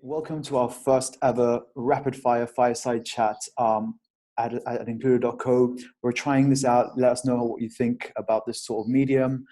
Welcome to our first ever rapid fire fireside chat at included.co. We're trying this out. Let us know what you think about this sort of medium.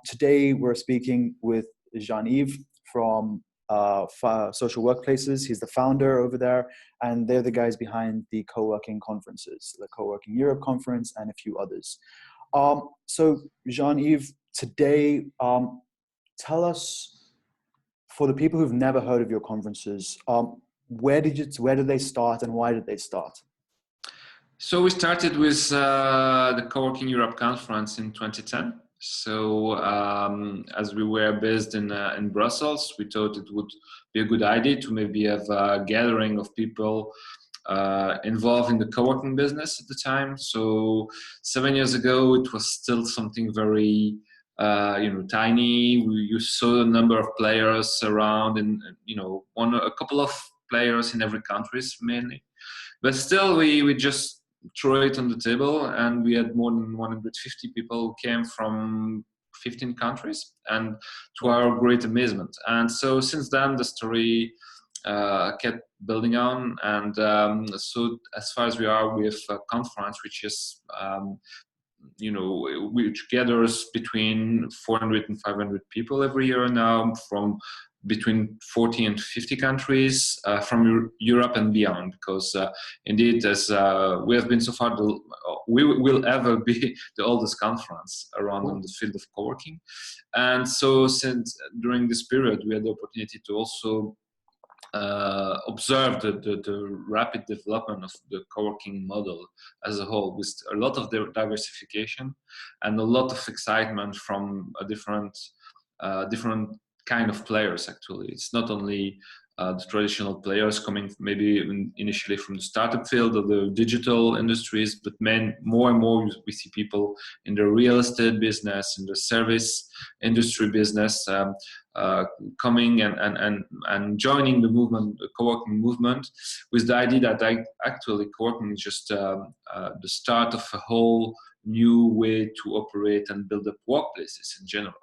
Today we're speaking with Jean-Yves from Social Workplaces. He's the founder over there, and they're the guys behind the Coworking conferences, the Coworking Europe Conference and a few others. So Jean-Yves, today, tell us, for the people who've never heard of your conferences, where did they start and why did they start? So we started with the Coworking Europe Conference in 2010. So as we were based in Brussels, we thought it would be a good idea to maybe have a gathering of people involved in the co-working business at the time. So 7 years ago, it was still something very tiny. You saw a number of players around, and a couple of players in every country mainly. But still, we just threw it on the table, and we had more than 150 people who came from 15 countries, and to our great amazement. And so since then, the story kept building on, and so as far as we are with a conference, which is which gathers between 400 and 500 people every year now, from between 40 and 50 countries from Europe and beyond, because indeed, as we have been so far, we will ever be the oldest conference around in the field of co-working. And so since during this period, we had the opportunity to also observe the rapid development of the co-working model as a whole, with a lot of diversification and a lot of excitement from a different kind of players. Actually, it's not only the traditional players coming maybe initially from the startup field or the digital industries, but more and more we see people in the real estate business, in the service industry business, coming and joining the movement, the co-working movement, with the idea that actually co-working is just the start of a whole new way to operate and build up workplaces in general.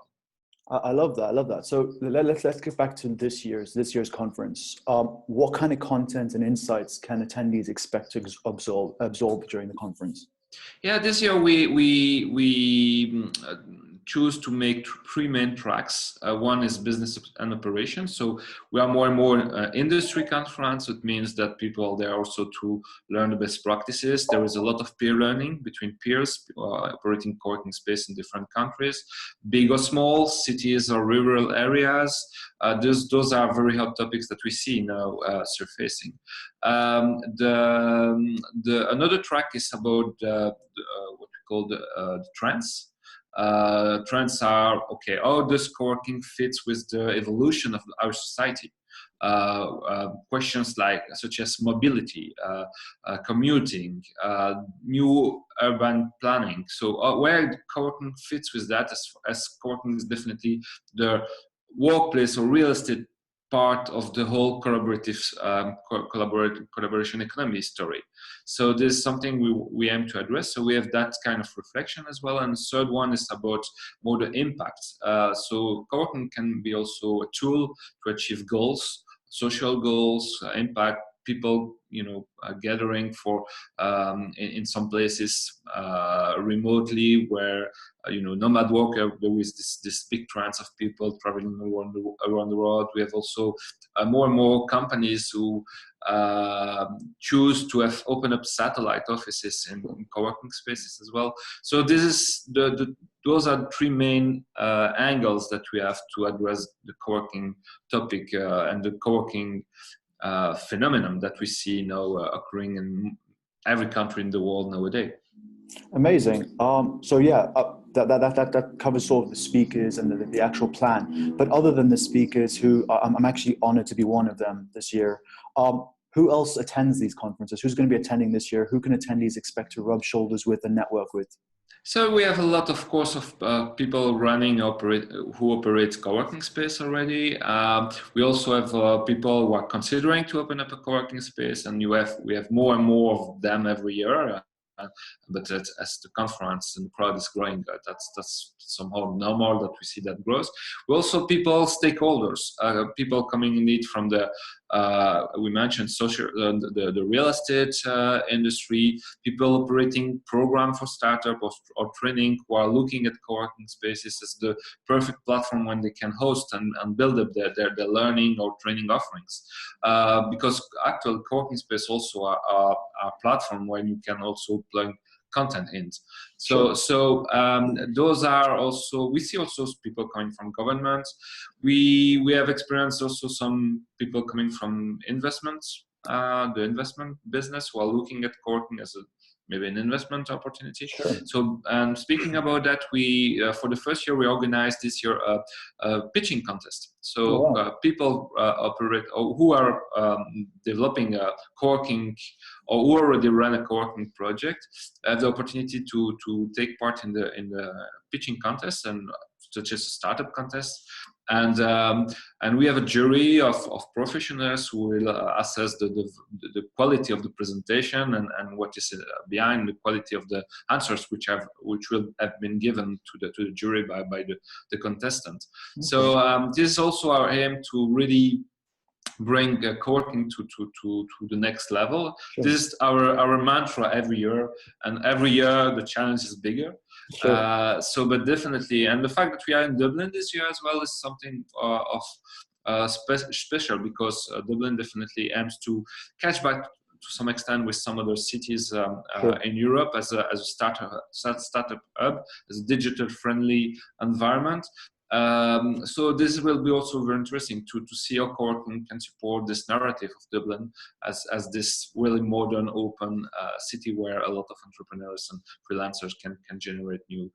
I love that. So let's get back to this year's conference. What kind of content and insights can attendees expect to absorb during the conference? Yeah, this year we choose to make three main tracks. One is business and operations. So we are more and more industry conference. It means that people are there also to learn the best practices. There is a lot of peer learning between peers operating co-working space in different countries, big or small, cities or rural areas. Those are very hot topics that we see now surfacing. Another track is about what we call the trends. Trends are, okay, how does co-working fits with the evolution of our society? Questions such as mobility, commuting, new urban planning. So where co-working fits with that, as co-working is definitely the workplace or real estate part of the whole collaboration economy story. So this is something we aim to address. So we have that kind of reflection as well. And the third one is about more the impact. So co-working can be also a tool to achieve goals, social goals, impact, people, gathering for in some places remotely where nomad worker. There is this big trends of people traveling around the world. We have also more and more companies who choose to have open up satellite offices in co-working spaces as well. So this is those are three main angles that we have to address the co-working topic and the co-working phenomenon that we see now occurring in every country in the world nowadays. Amazing. So yeah, that covers sort of the speakers and the actual plan. But other than the speakers, who I'm actually honored to be one of them this year, who else attends these conferences? Who's going to be attending this year? Who can attendees expect to rub shoulders with and network with? So we have a lot, of course, of people who operate co-working space already. We also have people who are considering to open up a co-working space, and we have more and more of them every year. But as the conference and the crowd is growing, that's somehow normal that we see that growth. We also stakeholders, people coming indeed from the we mentioned the real estate industry, people operating program for startup or training who are looking at co-working spaces as the perfect platform when they can host and build up their learning or training offerings. Because actual co-working space also are a platform where you can also plug content in. So those are also, we see also people coming from government. We have experienced also some people coming from investments, the investment business, who are looking at co-working as maybe an investment opportunity. Sure. So speaking about that, we for the first year we organized this year a pitching contest. So people operate or who are developing a co-working or who already run a co-working project have the opportunity to take part in the pitching contest, and such as a startup contest. And we have a jury of professionals who will assess the quality of the presentation and what is behind the quality of the answers which will have been given to the jury by the contestant. Okay. So this is also our aim to really bring co-working to the next level. Sure. This is our mantra every year, and every year the challenge is bigger. Sure. But definitely, and the fact that we are in Dublin this year as well is something special, because Dublin definitely aims to catch back to some extent with some other cities sure. In Europe as a startup hub, as a digital friendly environment. So this will be also very interesting to see how co-working can support this narrative of Dublin as this really modern, open city where a lot of entrepreneurs and freelancers can generate new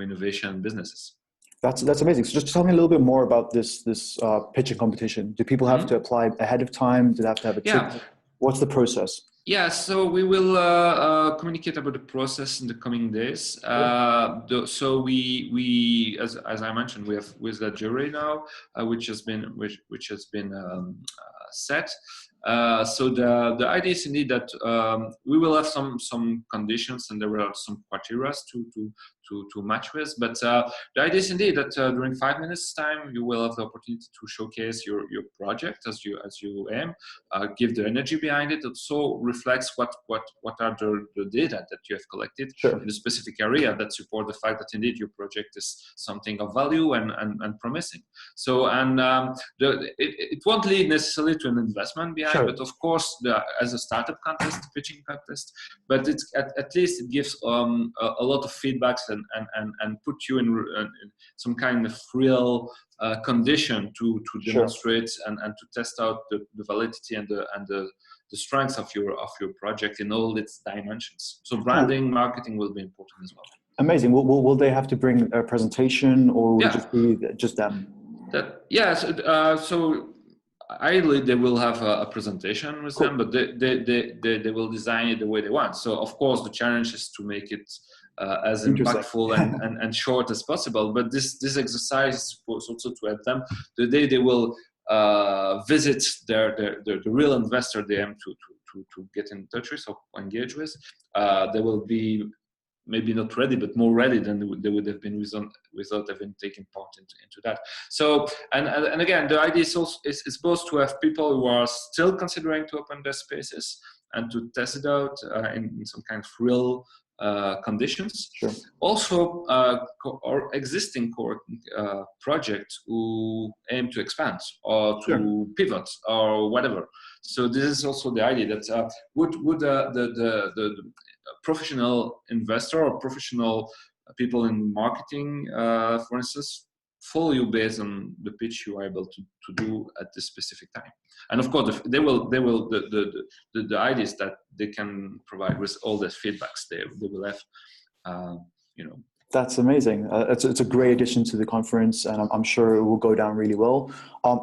innovation businesses. That's amazing. So just tell me a little bit more about this pitching competition. Do people have to apply ahead of time? Do they have to have a ticket? What's the process? Yeah, so we will communicate about the process in the coming days. So we as I mentioned, we have with the jury now, which has been set. So the idea is indeed that we will have some conditions, and there will have some criteria to match with. But the idea is indeed that during 5 minutes time, you will have the opportunity to showcase your project as you aim, give the energy behind it. It also reflects what are the data that you have collected sure. in the specific area that support the fact that indeed your project is something of value and promising. So it won't lead necessarily to an investment behind, sure. but of course as a startup contest, pitching contest, but it's at least it gives a lot of feedbacks and put you in some kind of real condition to demonstrate sure. and to test out the validity and the strengths of your project in all its dimensions. So branding, marketing will be important as well. Amazing. Will they have to bring a presentation, or will it just be just them? So ideally they will have a presentation with cool. them, but they will design it the way they want. So of course the challenge is to make it as impactful and short as possible. But this exercise is supposed also to help them the day they will visit the real investor they aim to get in touch with or engage with. They will be maybe not ready, but more ready than they would have been without having taken part into that. So, and again, the idea is also is supposed to have people who are still considering to open their spaces and to test it out in some kind of real conditions. Sure. Also, our existing co-working projects who aim to expand or to sure. pivot or whatever. So this is also the idea that would the professional investor or professional people in marketing, for instance, follow you based on the pitch you are able to do at this specific time. And of course, the idea is that they can provide with all the feedbacks they will have, That's amazing. It's a great addition to the conference, and I'm sure it will go down really well.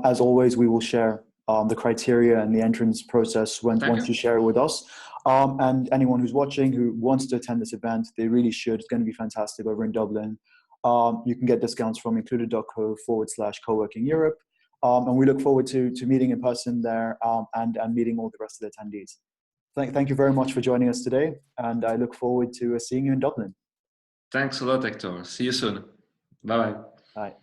As always, we will share the criteria and the entrance process once you share it with us. And anyone who's watching who wants to attend this event, they really should. It's going to be fantastic over in Dublin. You can get discounts from included.co /Coworking Europe. And we look forward to meeting in person there and meeting all the rest of the attendees. Thank you very much for joining us today. And I look forward to seeing you in Dublin. Thanks a lot, Hector. See you soon. Bye-bye. Bye.